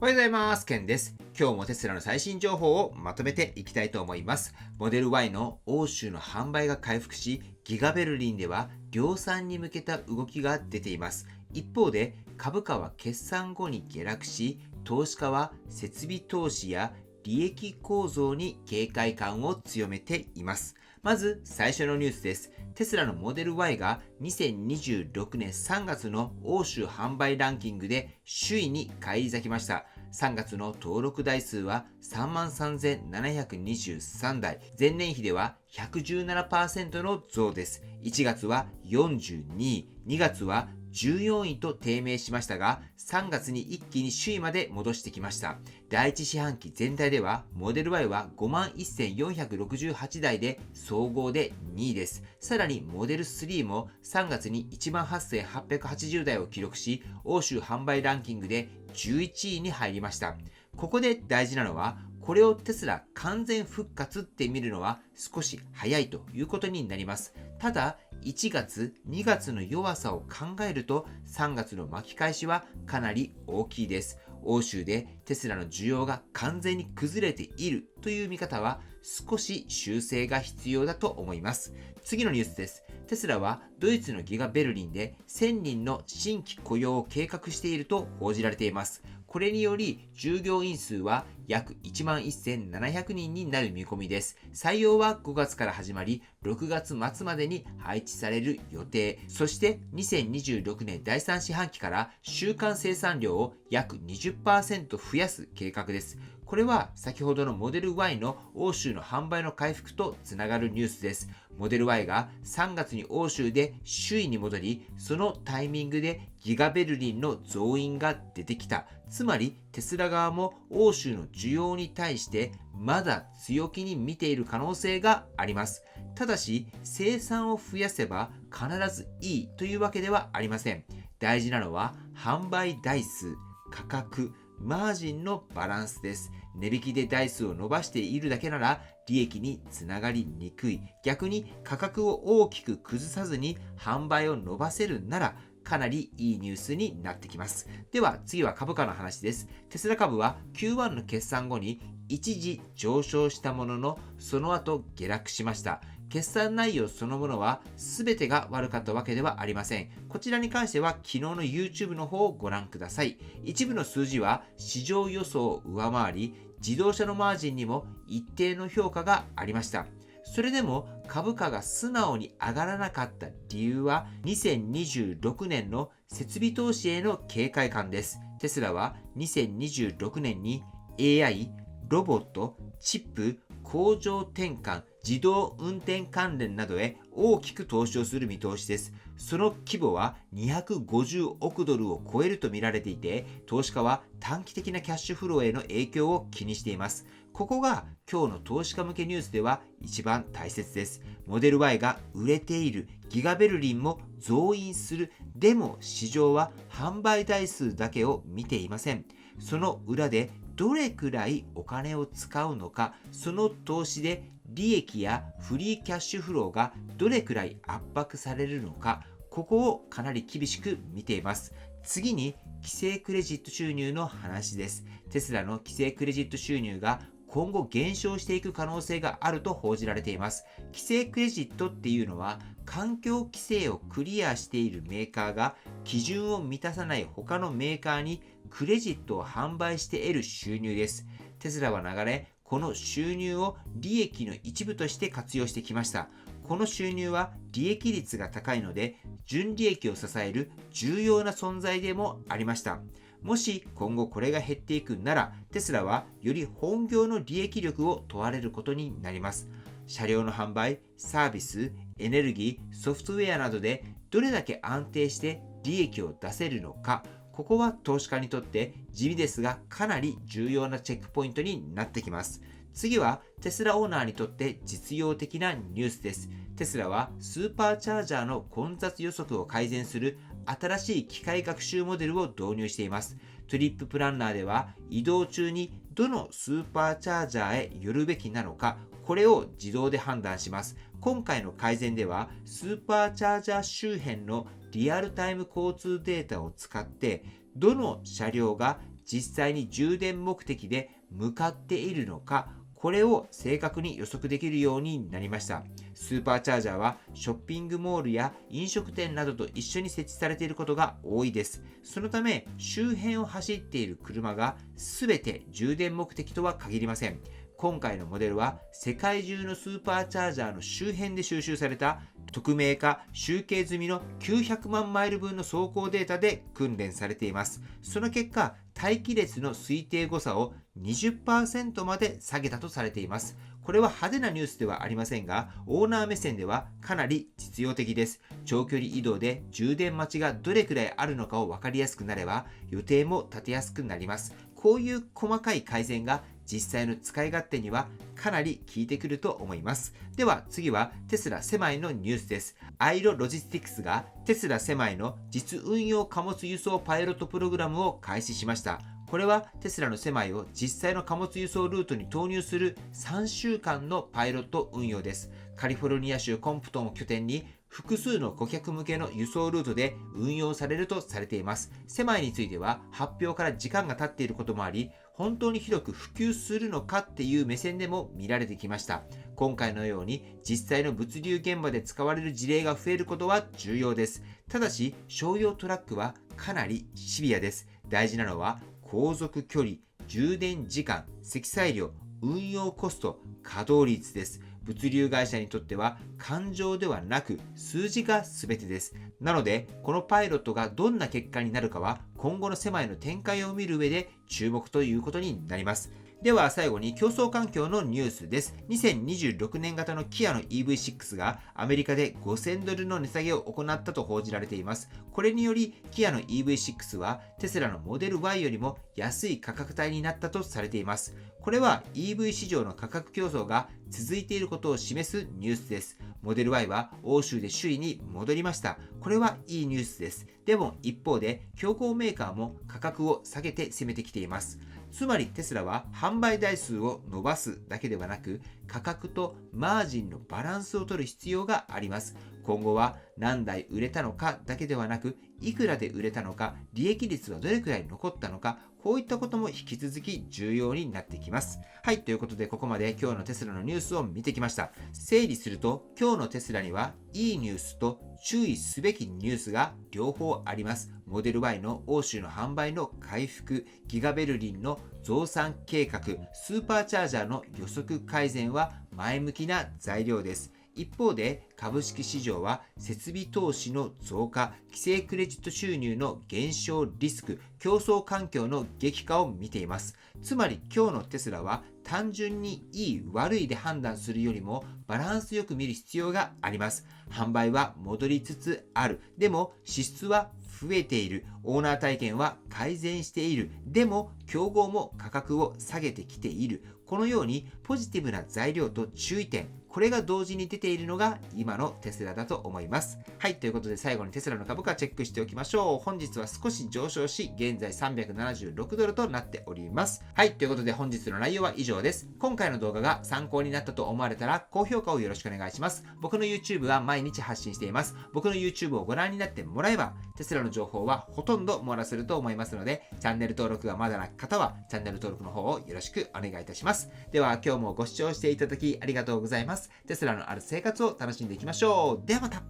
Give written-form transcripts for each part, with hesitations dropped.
おはようございます。ケンです。今日もテスラの最新情報をまとめていきたいと思います。モデル Y の欧州の販売が回復し、ギガベルリンでは量産に向けた動きが出ています。一方で株価は決算後に下落し、投資家は設備投資や利益構造に警戒感を強めています。まず最初のニュースです。テスラのモデル Y が2026年3月の欧州販売ランキングで首位に返り咲きました。3月の登録台数は33,723台、前年比では 117% の増です。1月は42位、2月は14位と低迷しましたが、3月に一気に首位まで戻してきました。第一四半期全体では、モデル Y は 51,468 台で総合で2位です。さらにモデル3も3月に 18,880 台を記録し、欧州販売ランキングで11位に入りました。ここで大事なのは、これをテスラ完全復活って見るのは少し早いということになります。ただ、1月、2月の弱さを考えると、3月の巻き返しはかなり大きいです。欧州でテスラの需要が完全に崩れているという見方は少し修正が必要だと思います。次のニュースです。テスラはドイツのギガベルリンで1000人の新規雇用を計画していると報じられています。これにより従業員数は約11,700人になる見込みです。採用は5月から始まり、6月末までに配置される予定。そして2026年第3四半期から週間生産量を約 20% 増やす計画です。これは先ほどのモデル Y の欧州の販売の回復とつながるニュースです。モデル Y が3月に欧州で首位に戻り、そのタイミングでギガベルリンの増員が出てきた。つまりテスラ側も欧州の需要に対してまだ強気に見ている可能性があります。ただし生産を増やせば必ずいいというわけではありません。大事なのは販売台数、価格、マージンのバランスです。値引きで台数を伸ばしているだけなら利益につながりにくい。逆に価格を大きく崩さずに販売を伸ばせるならかなりいいニュースになってきます。では次は株価の話です。テスラ株は Q1 の決算後に一時上昇したもののその後下落しました。決算内容そのものは全てが悪かったわけではありません。こちらに関しては昨日の YouTube の方をご覧ください。一部の数字は市場予想を上回り、自動車のマージンにも一定の評価がありました。それでも株価が素直に上がらなかった理由は2026年の設備投資への警戒感です。テスラは2026年に AI、ロボット、チップ、工場転換、自動運転関連などへ大きく投資をする見通しです。その規模は250億ドルを超えると見られていて、投資家は短期的なキャッシュフローへの影響を気にしています。ここが今日の投資家向けニュースでは一番大切です。モデル Y が売れている、ギガベルリンも増員する。でも市場は販売台数だけを見ていません。その裏でどれくらいお金を使うのか、その投資で利益やフリーキャッシュフローがどれくらい圧迫されるのか、ここをかなり厳しく見ています。次に規制クレジット収入の話です。テスラの規制クレジット収入が今後減少していく可能性があると報じられています。規制クレジットっていうのは環境規制をクリアしているメーカーが基準を満たさない他のメーカーにクレジットを販売して得る収入です。テスラは流れ、この収入を利益の一部として活用してきました。この収入は利益率が高いので、純利益を支える重要な存在でもありました。もし今後これが減っていくなら、テスラはより本業の利益力を問われることになります。車両の販売、サービス、エネルギー、ソフトウェアなどでどれだけ安定して利益を出せるのか、ここは投資家にとって地味ですがかなり重要なチェックポイントになってきます。次はテスラオーナーにとって実用的なニュースです。テスラはスーパーチャージャーの混雑予測を改善する新しい機械学習モデルを導入しています。トリッププランナーでは移動中にどのスーパーチャージャーへ寄るべきなのか、これを自動で判断します。今回の改善ではスーパーチャージャー周辺のリアルタイム交通データを使ってどの車両が実際に充電目的で向かっているのか、これを正確に予測できるようになりました。スーパーチャージャーはショッピングモールや飲食店などと一緒に設置されていることが多いです。そのため周辺を走っている車が全て充電目的とは限りません。今回のモデルは世界中のスーパーチャージャーの周辺で収集された匿名化集計済みの900万マイル分の走行データで訓練されています。その結果、待機列の推定誤差を 20% まで下げたとされています。これは派手なニュースではありませんが、オーナー目線ではかなり実用的です。長距離移動で充電待ちがどれくらいあるのかを分かりやすくなれば、予定も立てやすくなります。こういう細かい改善が実際の使い勝手にはかなり効いてくると思います。では次はテスラセマイのニュースです。アイロロジスティクスがテスラセマイの実運用貨物輸送パイロットプログラムを開始しました。これはテスラのセマイを実際の貨物輸送ルートに投入する3週間のパイロット運用です。カリフォルニア州コンプトンを拠点に複数の顧客向けの輸送ルートで運用されるとされています。セマイについては発表から時間が経っていることもあり、本当に広く普及するのかっていう目線でも見られてきました。今回のように実際の物流現場で使われる事例が増えることは重要です。ただし商用トラックはかなりシビアです。大事なのは航続距離、充電時間、積載量、運用コスト、稼働率です。物流会社にとっては感情ではなく数字が全てです。なのでこのパイロットがどんな結果になるかは今後のセマイの展開を見る上で注目ということになります。では最後に競争環境のニュースです。2026年型のキアの EV6 がアメリカで5000ドルの値下げを行ったと報じられています。これによりキアの EV6 はテスラのモデル Y よりも安い価格帯になったとされています。これは EV 市場の価格競争が続いていることを示すニュースです。モデル Y は欧州で首位に戻りました。これはいいニュースです。でも一方で競合メーカーも価格を下げて攻めてきています。つまりテスラは販売台数を伸ばすだけではなく価格とマージンのバランスを取る必要があります。今後は何台売れたのかだけではなくいくらで売れたのか、利益率はどれくらい残ったのか、こういったことも引き続き重要になってきます。はい、ということでここまで今日のテスラのニュースを見てきました。整理すると今日のテスラにはいいニュースと注意すべきニュースが両方あります。モデル Y の欧州の販売の回復、ギガベルリンの増産計画、スーパーチャージャーの予測改善は前向きな材料です。一方で株式市場は設備投資の増加、規制クレジット収入の減少リスク、競争環境の激化を見ています。つまり今日のテスラは単純にいい悪いで判断するよりもバランスよく見る必要があります。販売は戻りつつある。でも支出は増えている。オーナー体験は改善している。でも競合も価格を下げてきている。このようにポジティブな材料と注意点、これが同時に出ているのが今のテスラだと思います。はい、ということで最後にテスラの株価チェックしておきましょう。本日は少し上昇し、現在376ドルとなっております。はい、ということで本日の内容は以上です。今回の動画が参考になったと思われたら高評価をよろしくお願いします。僕の YouTube は毎日発信しています。僕の YouTube をご覧になってもらえば、テスラの情報はほとんど網羅すると思いますので、チャンネル登録がまだな方はチャンネル登録の方をよろしくお願いいたします。では今日もご視聴していただきありがとうございます。テスラのある生活を楽しんでいきましょう。ではまた。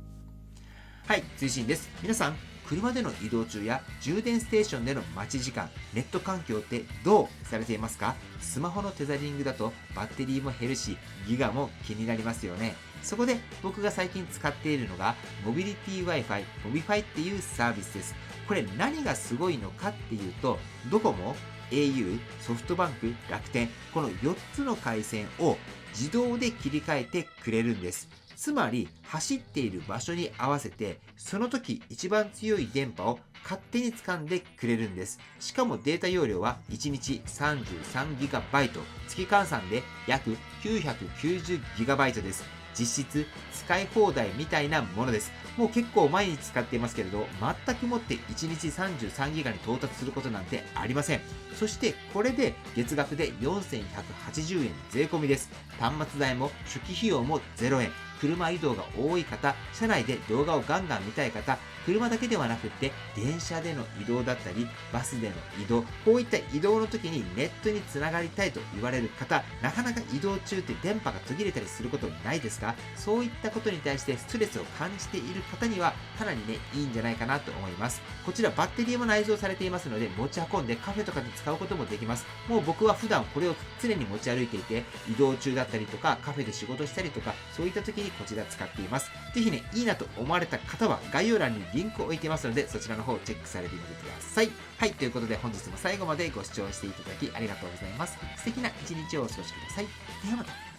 はい、追伸です。皆さん、車での移動中や充電ステーションでの待ち時間、ネット環境ってどうされていますか？スマホのテザリングだとバッテリーも減るし、ギガも気になりますよね。そこで僕が最近使っているのが、モビリティ Wi-Fi、モビファイっていうサービスです。これ何がすごいのかっていうと、ドコモ、au、ソフトバンク、楽天、この4つの回線を自動で切り替えてくれるんです。つまり走っている場所に合わせてその時一番強い電波を勝手に掴んでくれるんです。しかもデータ容量は1日 33GB、 月換算で約 990GB です。実質使い放題みたいなものです。もう結構毎日使っていますけれど、全くもって1日 33GB に到達することなんてありません。そしてこれで月額で4180円税込みです。端末代も初期費用も0円。車移動が多い方、車内で動画をガンガン見たい方、車だけではなくって電車での移動だったりバスでの移動、こういった移動の時にネットにつながりたいと言われる方、なかなか移動中って電波が途切れたりすることないですか？そういったことに対してストレスを感じている方にはかなりね、いいんじゃないかなと思います。こちらバッテリーも内蔵されていますので、持ち運んでカフェとかで使うこともできます。もう僕は普段これを常に持ち歩いていて、移動中だったりとかカフェで仕事したりとか、そういった時にこちら使っています。ぜひね、いいなと思われた方は概要欄にリンクを置いていますので、そちらの方をチェックされてみてください。はい、ということで本日も最後までご視聴していただきありがとうございます。素敵な一日をお過ごしください。ではまた。